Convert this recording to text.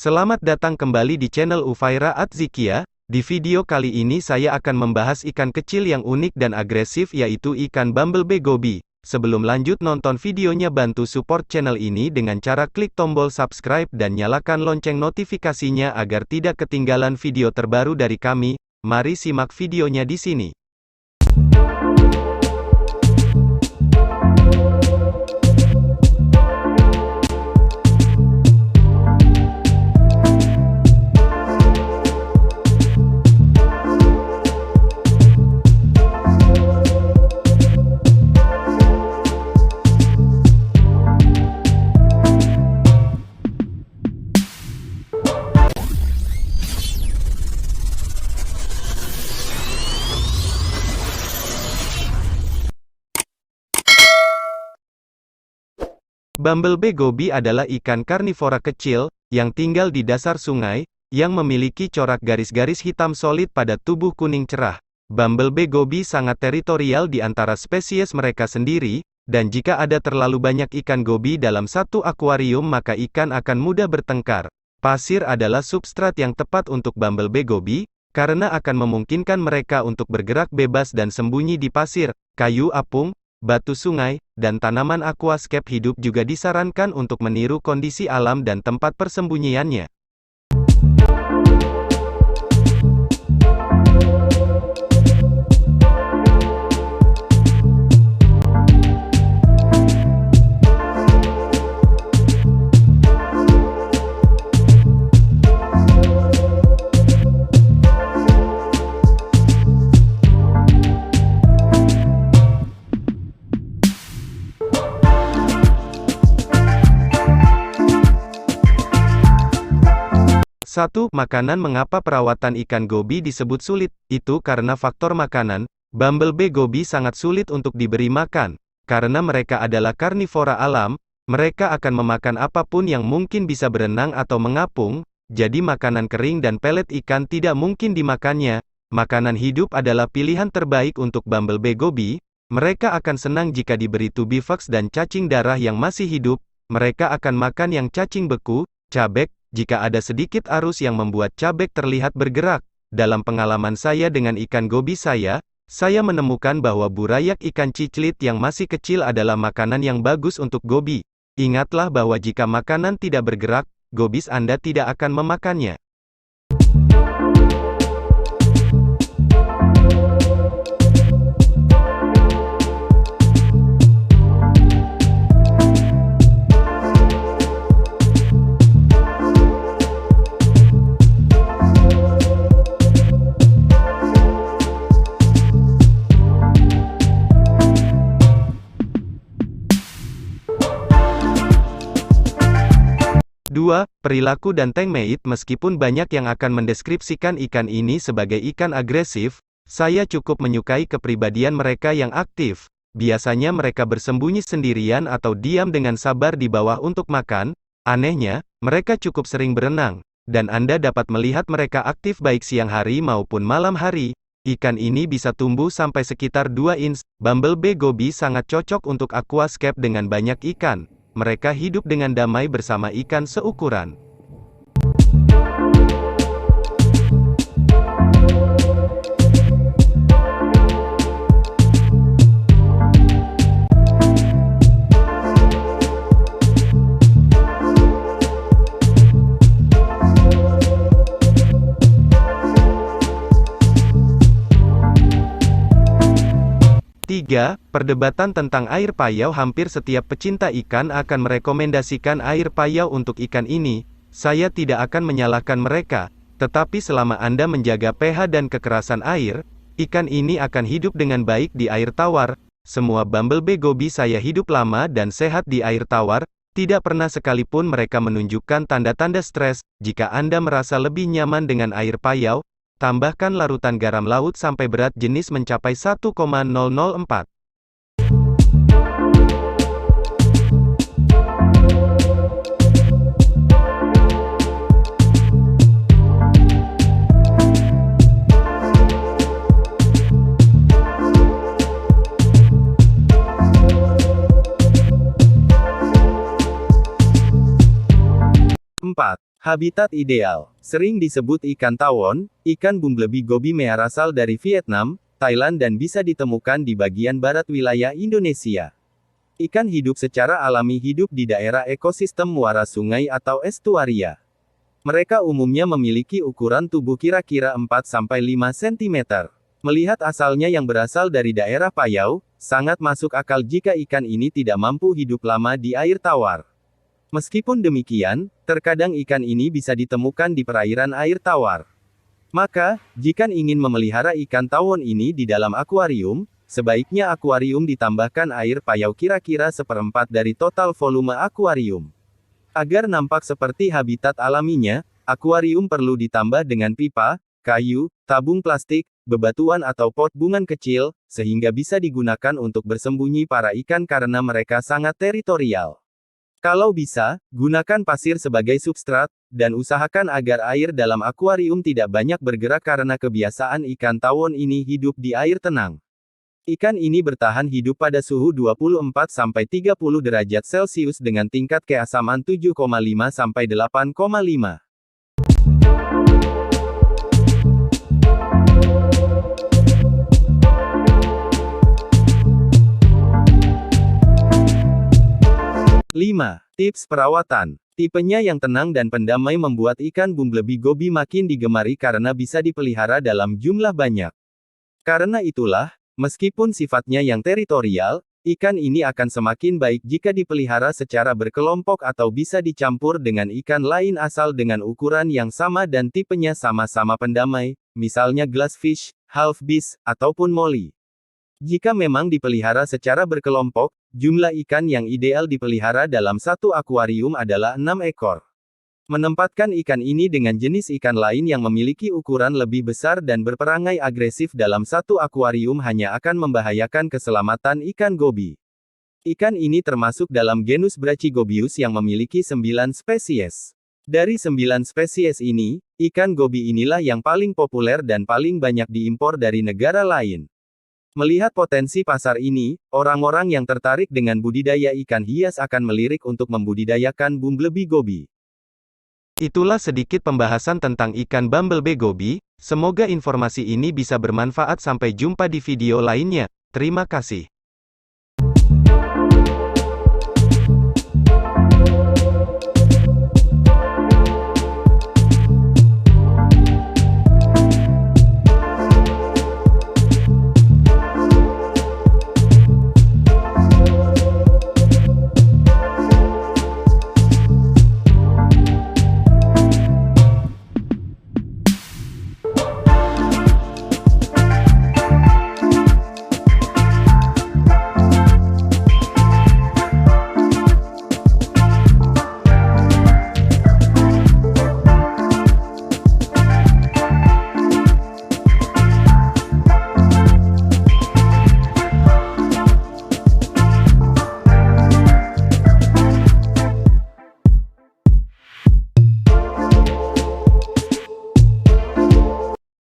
Selamat datang kembali di channel Ufaira Atzikia. Di video kali ini saya akan membahas ikan kecil yang unik dan agresif yaitu ikan bumblebee goby. Sebelum lanjut nonton videonya, bantu support channel ini dengan cara klik tombol subscribe dan nyalakan lonceng notifikasinya agar tidak ketinggalan video terbaru dari kami. Mari simak videonya di sini. Bumblebee goby adalah ikan karnivora kecil, yang tinggal di dasar sungai, yang memiliki corak garis-garis hitam solid pada tubuh kuning cerah. Bumblebee goby sangat teritorial di antara spesies mereka sendiri, dan jika ada terlalu banyak ikan goby dalam satu akuarium maka ikan akan mudah bertengkar. Pasir adalah substrat yang tepat untuk bumblebee goby, karena akan memungkinkan mereka untuk bergerak bebas dan sembunyi di pasir, kayu apung, batu sungai, dan tanaman aquascape hidup juga disarankan untuk meniru kondisi alam dan tempat persembunyiannya. Satu, makanan. Mengapa perawatan ikan goby disebut sulit? Itu karena faktor makanan. Bumblebee goby sangat sulit untuk diberi makan. Karena mereka adalah karnivora alam, mereka akan memakan apapun yang mungkin bisa berenang atau mengapung, jadi makanan kering dan pelet ikan tidak mungkin dimakannya. Makanan hidup adalah pilihan terbaik untuk bumblebee goby. Mereka akan senang jika diberi tubifax dan cacing darah yang masih hidup. Mereka akan makan yang cacing beku, cabek, jika ada sedikit arus yang membuat cabek terlihat bergerak. Dalam pengalaman saya dengan ikan goby saya menemukan bahwa burayak ikan ciclit yang masih kecil adalah makanan yang bagus untuk goby. Ingatlah bahwa jika makanan tidak bergerak, gobis Anda tidak akan memakannya. Dua, perilaku dan teammate. Meskipun banyak yang akan mendeskripsikan ikan ini sebagai ikan agresif, saya cukup menyukai kepribadian mereka yang aktif. Biasanya mereka bersembunyi sendirian atau diam dengan sabar di bawah untuk makan. Anehnya, mereka cukup sering berenang, dan Anda dapat melihat mereka aktif baik siang hari maupun malam hari. Ikan ini bisa tumbuh sampai sekitar 2 inch. Bumblebee goby sangat cocok untuk aquascape dengan banyak ikan. Mereka hidup dengan damai bersama ikan seukuran. Tiga, perdebatan tentang air payau. Hampir setiap pecinta ikan akan merekomendasikan air payau untuk ikan ini. Saya tidak akan menyalahkan mereka, tetapi selama Anda menjaga pH dan kekerasan air, ikan ini akan hidup dengan baik di air tawar. Semua bumblebee goby saya hidup lama dan sehat di air tawar, tidak pernah sekalipun mereka menunjukkan tanda-tanda stres. Jika Anda merasa lebih nyaman dengan air payau, tambahkan larutan garam laut sampai berat jenis mencapai 1,004. 4. Habitat ideal. Sering disebut ikan tawon, ikan bumblebee goby berasal dari Vietnam, Thailand dan bisa ditemukan di bagian barat wilayah Indonesia. Ikan hidup secara alami hidup di daerah ekosistem muara sungai atau estuaria. Mereka umumnya memiliki ukuran tubuh kira-kira 4-5 cm. Melihat asalnya yang berasal dari daerah Payau, sangat masuk akal jika ikan ini tidak mampu hidup lama di air tawar. Meskipun demikian, terkadang ikan ini bisa ditemukan di perairan air tawar. Maka, jika ingin memelihara ikan tawon ini di dalam akuarium, sebaiknya akuarium ditambahkan air payau kira-kira 1/4 dari total volume akuarium. Agar nampak seperti habitat alaminya, akuarium perlu ditambah dengan pipa, kayu, tabung plastik, bebatuan atau pot bunga kecil, sehingga bisa digunakan untuk bersembunyi para ikan karena mereka sangat teritorial. Kalau bisa, gunakan pasir sebagai substrat, dan usahakan agar air dalam akuarium tidak banyak bergerak karena kebiasaan ikan tawon ini hidup di air tenang. Ikan ini bertahan hidup pada suhu 24-30 derajat Celcius dengan tingkat keasaman 7,5-8,5. Tips perawatan. Tipenya yang tenang dan pendamai membuat ikan bumblebee goby makin digemari karena bisa dipelihara dalam jumlah banyak. Karena itulah, meskipun sifatnya yang teritorial, ikan ini akan semakin baik jika dipelihara secara berkelompok atau bisa dicampur dengan ikan lain asal dengan ukuran yang sama dan tipenya sama-sama pendamai, misalnya glassfish, halffish, ataupun molly. Jika memang dipelihara secara berkelompok, jumlah ikan yang ideal dipelihara dalam satu akuarium adalah 6 ekor. Menempatkan ikan ini dengan jenis ikan lain yang memiliki ukuran lebih besar dan berperangai agresif dalam satu akuarium hanya akan membahayakan keselamatan ikan goby. Ikan ini termasuk dalam genus Brachygobius yang memiliki 9 spesies. Dari 9 spesies ini, ikan goby inilah yang paling populer dan paling banyak diimpor dari negara lain. Melihat potensi pasar ini, orang-orang yang tertarik dengan budidaya ikan hias akan melirik untuk membudidayakan bumblebee goby. Itulah sedikit pembahasan tentang ikan bumblebee goby. Semoga informasi ini bisa bermanfaat. Sampai jumpa di video lainnya. Terima kasih.